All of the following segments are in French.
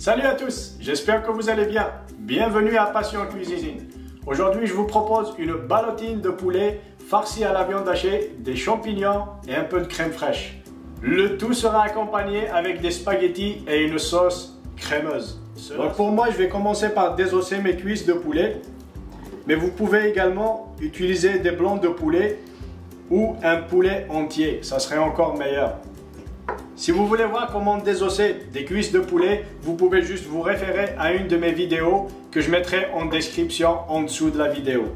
Salut à tous, j'espère que vous allez bien. Bienvenue à Passion Cuisine. Aujourd'hui, je vous propose une ballotine de poulet farcie à la viande hachée, des champignons et un peu de crème fraîche. Le tout sera accompagné avec des spaghettis et une sauce crémeuse. Donc pour moi, je vais commencer par désosser mes cuisses de poulet. Mais vous pouvez également utiliser des blancs de poulet ou un poulet entier, ça serait encore meilleur. Si vous voulez voir comment désosser des cuisses de poulet, vous pouvez juste vous référer à une de mes vidéos que je mettrai en description en dessous de la vidéo.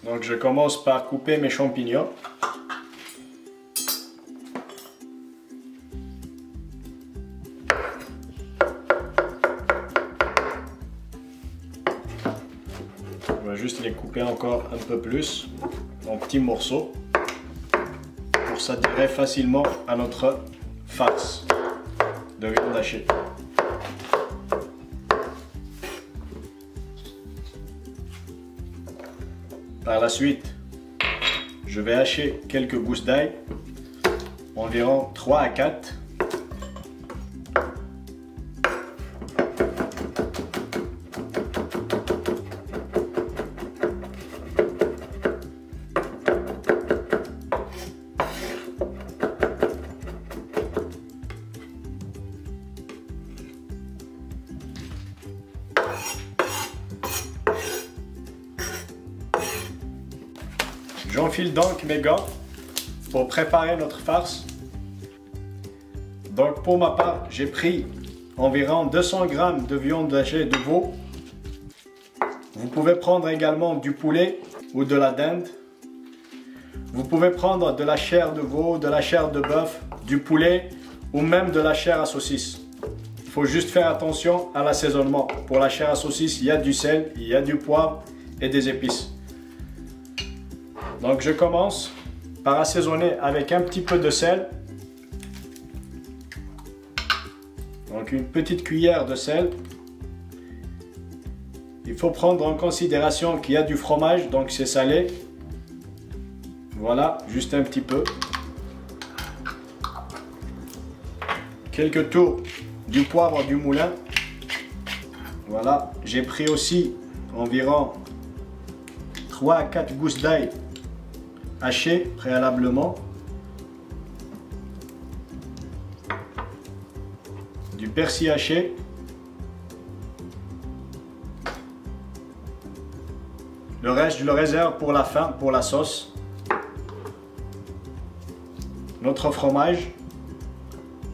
Donc je commence par couper mes champignons. On va juste les couper encore un peu plus en petits morceaux pour s'adhérer facilement à notre farce de viande hachée. Par la suite, je vais hacher quelques gousses d'ail, environ 3 à 4. J'enfile donc mes gants pour préparer notre farce. Donc pour ma part, j'ai pris environ 200 g de viande hachée de veau. Vous pouvez prendre également du poulet ou de la dinde. Vous pouvez prendre de la chair de veau, de la chair de bœuf, du poulet ou même de la chair à saucisse. Il faut juste faire attention à l'assaisonnement. Pour la chair à saucisse, il y a du sel, il y a du poivre et des épices. Donc je commence par assaisonner avec un petit peu de sel. Donc une petite cuillère de sel. Il faut prendre en considération qu'il y a du fromage, donc c'est salé. Voilà, juste un petit peu. Quelques tours du poivre du moulin. Voilà, j'ai pris aussi environ 3 à 4 gousses d'ail haché préalablement, du persil haché, le reste je le réserve pour la fin, pour la sauce, notre fromage,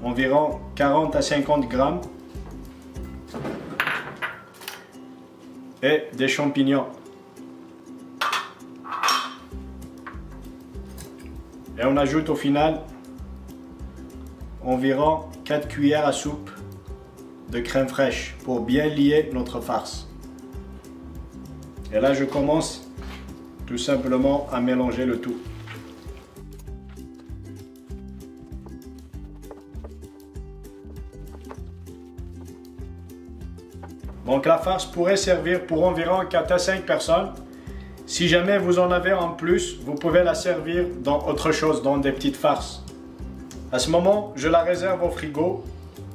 environ 40 à 50 grammes, et des champignons. Et on ajoute au final environ 4 cuillères à soupe de crème fraîche pour bien lier notre farce. Et là, je commence tout simplement à mélanger le tout. Donc la farce pourrait servir pour environ 4 à 5 personnes. Si jamais vous en avez en plus, vous pouvez la servir dans autre chose, dans des petites farces. À ce moment, je la réserve au frigo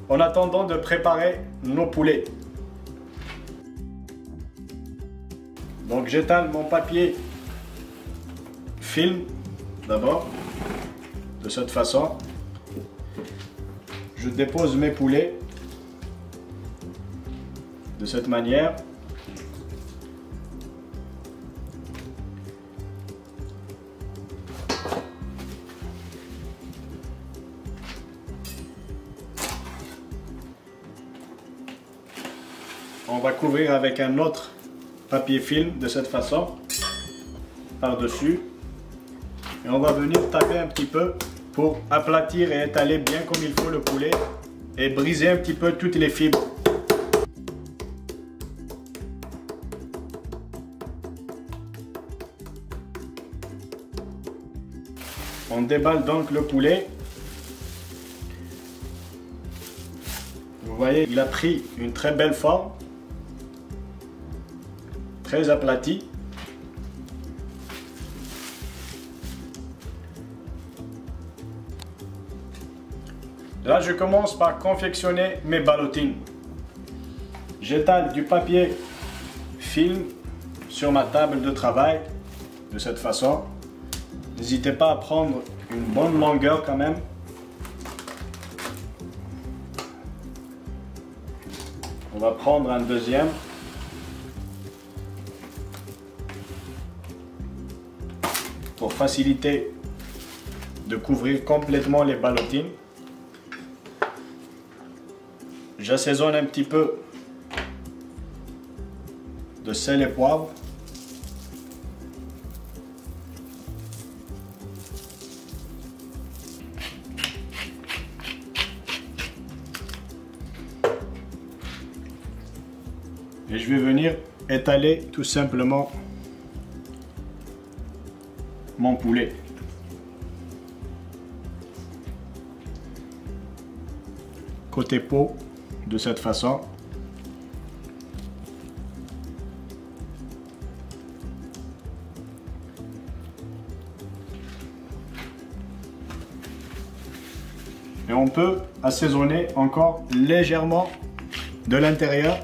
en attendant de préparer nos poulets. Donc j'étale mon papier film d'abord, de cette façon. Je dépose mes poulets de cette manière. On va couvrir avec un autre papier film de cette façon, par-dessus. Et on va venir taper un petit peu pour aplatir et étaler bien comme il faut le poulet et briser un petit peu toutes les fibres. On déballe donc le poulet. Vous voyez, il a pris une très belle forme, très aplati. Là, je commence par confectionner mes ballotines. J'étale du papier film sur ma table de travail de cette façon. N'hésitez pas à prendre une bonne longueur quand même. On va prendre un deuxième. Pour faciliter de couvrir complètement les ballotines. J'assaisonne un petit peu de sel et poivre. Et je vais venir étaler tout simplement mon poulet. Côté peau, de cette façon. Et on peut assaisonner encore légèrement de l'intérieur.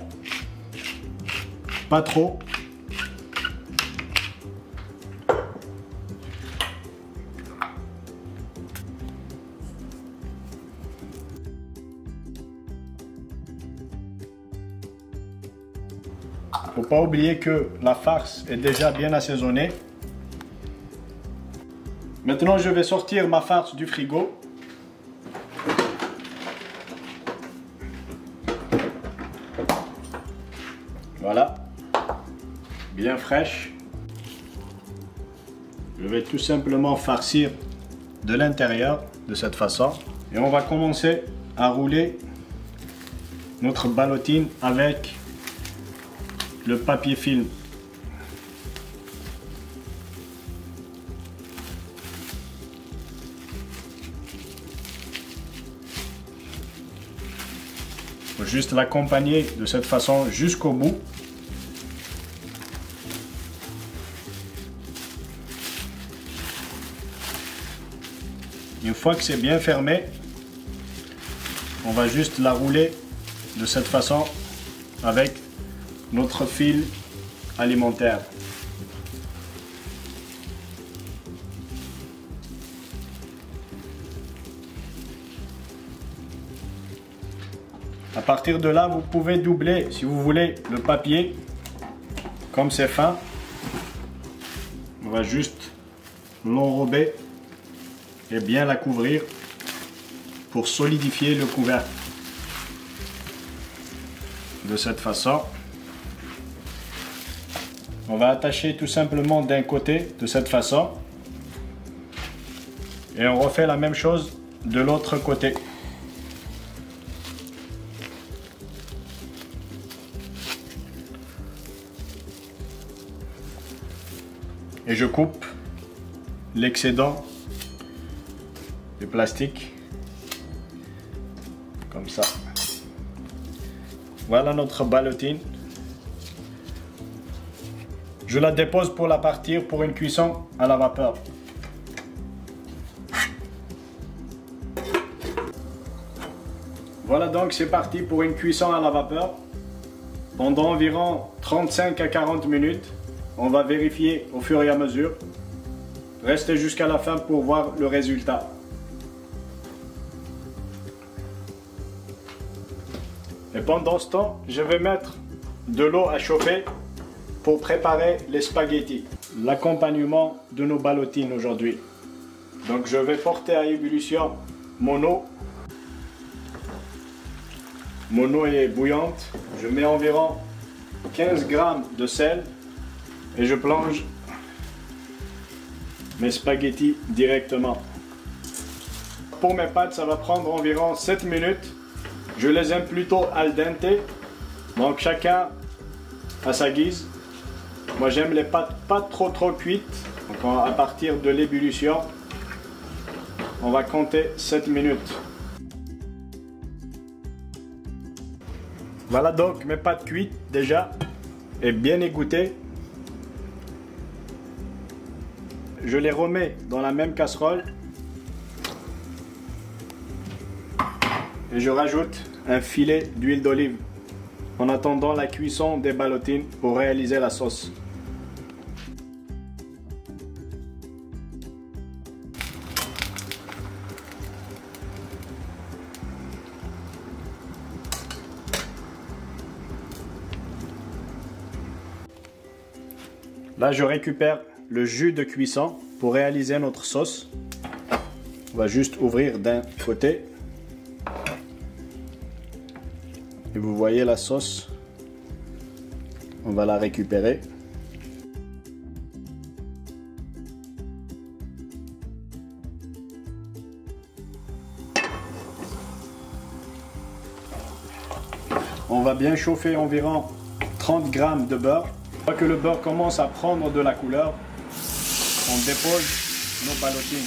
Pas trop. Faut pas oublier que la farce est déjà bien assaisonnée. Maintenant, je vais sortir ma farce du frigo. Voilà, bien fraîche. Je vais tout simplement farcir de l'intérieur de cette façon. Et on va commencer à rouler notre ballotine avec le papier film. Il faut juste l'accompagner de cette façon jusqu'au bout. Une fois que c'est bien fermé, on va juste la rouler de cette façon avec notre fil alimentaire. À partir de là, vous pouvez doubler, si vous voulez, le papier. Comme c'est fin, on va juste l'enrober et bien la couvrir pour solidifier le couvercle. De cette façon. On va attacher tout simplement d'un côté, de cette façon. Et on refait la même chose de l'autre côté. Et je coupe l'excédent de plastique. Comme ça. Voilà notre ballotine. Je la dépose pour la partir pour une cuisson à la vapeur. Voilà donc c'est parti pour une cuisson à la vapeur. Pendant environ 35 à 40 minutes. On va vérifier au fur et à mesure. Restez jusqu'à la fin pour voir le résultat. Et pendant ce temps, je vais mettre de l'eau à chauffer pour préparer les spaghettis. L'accompagnement de nos ballotines aujourd'hui. Donc je vais porter à ébullition mon eau. Mon eau est bouillante. Je mets environ 15 g de sel et je plonge mes spaghettis directement. Pour mes pâtes, ça va prendre environ 7 minutes Je les aime plutôt al dente, donc chacun à sa guise. Moi j'aime les pâtes pas trop cuites, donc à partir de l'ébullition, on va compter 7 minutes. Voilà donc mes pâtes cuites déjà et bien égouttées. Je les remets dans la même casserole et je rajoute un filet d'huile d'olive en attendant la cuisson des ballotines pour réaliser la sauce. Là, je récupère le jus de cuisson pour réaliser notre sauce. On va juste ouvrir d'un côté. Et vous voyez la sauce. On va la récupérer. On va bien chauffer environ 30 g de beurre. Une fois que le beurre commence à prendre de la couleur, on dépose nos ballotines de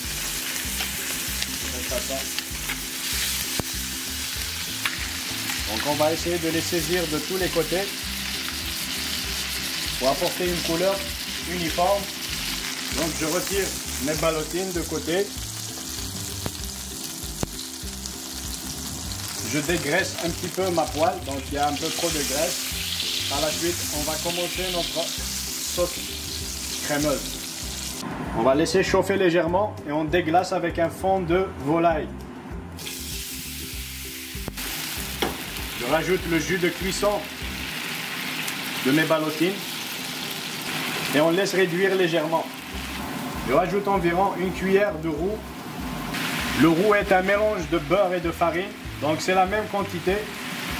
cette façon. Donc on va essayer de les saisir de tous les côtés pour apporter une couleur uniforme. Donc je retire mes ballotines de côté. Je dégraisse un petit peu ma poêle, donc il y a un peu trop de graisse. Par la suite, on va commencer notre sauce crémeuse. On va laisser chauffer légèrement et on déglace avec un fond de volaille. Je rajoute le jus de cuisson de mes ballotines et on laisse réduire légèrement. Je rajoute environ une cuillère de roux. Le roux est un mélange de beurre et de farine, donc c'est la même quantité.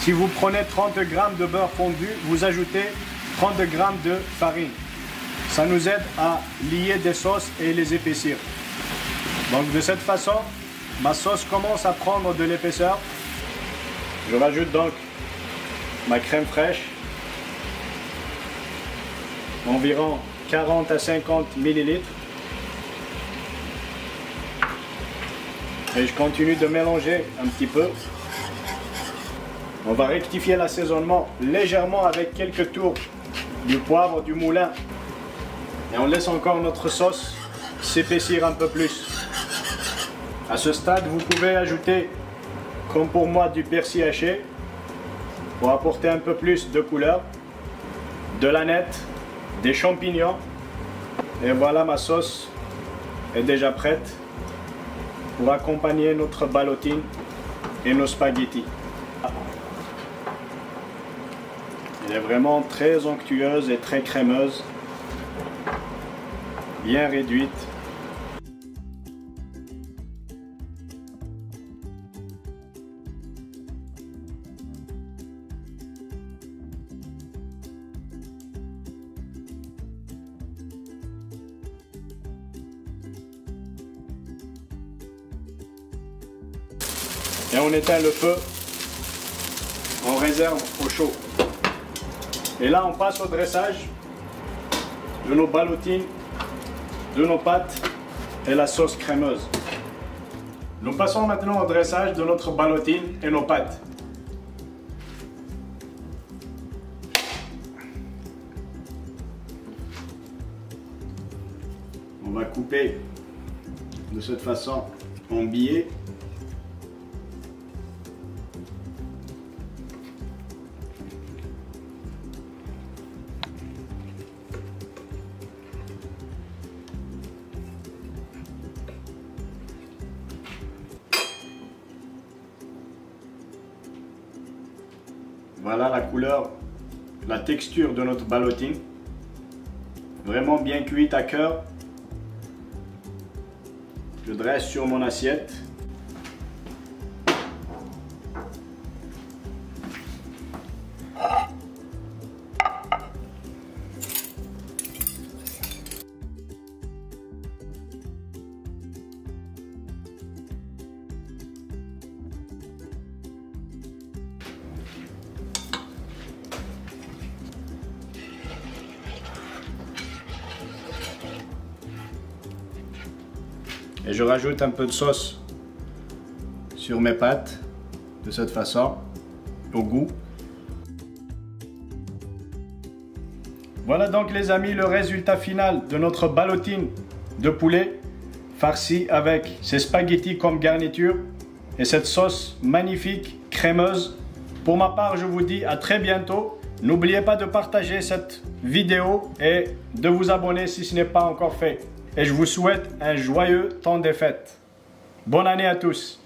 Si vous prenez 30 g de beurre fondu, vous ajoutez 30 g de farine. Ça nous aide à lier des sauces et les épaissir. Donc de cette façon, ma sauce commence à prendre de l'épaisseur. Je rajoute donc ma crème fraîche, environ 40 à 50 ml. Et je continue de mélanger un petit peu. On va rectifier l'assaisonnement légèrement avec quelques tours du poivre du moulin. Et on laisse encore notre sauce s'épaissir un peu plus. À ce stade, vous pouvez ajouter, comme pour moi, du persil haché pour apporter un peu plus de couleur, de l'aneth, des champignons. Et voilà, ma sauce est déjà prête pour accompagner notre ballotine et nos spaghettis. Elle est vraiment très onctueuse et très crémeuse, bien réduite. Et on éteint le feu, on réserve au chaud. Et là, on passe au dressage de nos ballotines, de nos pâtes et la sauce crémeuse. Nous passons maintenant au dressage de notre ballotine et nos pâtes. On va couper de cette façon en billets. Voilà la couleur, la texture de notre ballotine. Vraiment bien cuite à cœur. Je dresse sur mon assiette. et je rajoute un peu de sauce sur mes pâtes de cette façon, au goût. Voilà donc les amis le résultat final de notre ballotine de poulet farci avec ces spaghettis comme garniture et cette sauce magnifique crémeuse. Pour ma part, je vous dis à très bientôt. N'oubliez pas de partager cette vidéo et de vous abonner si ce n'est pas encore fait. Et je vous souhaite un joyeux temps des fêtes. Bonne année à tous.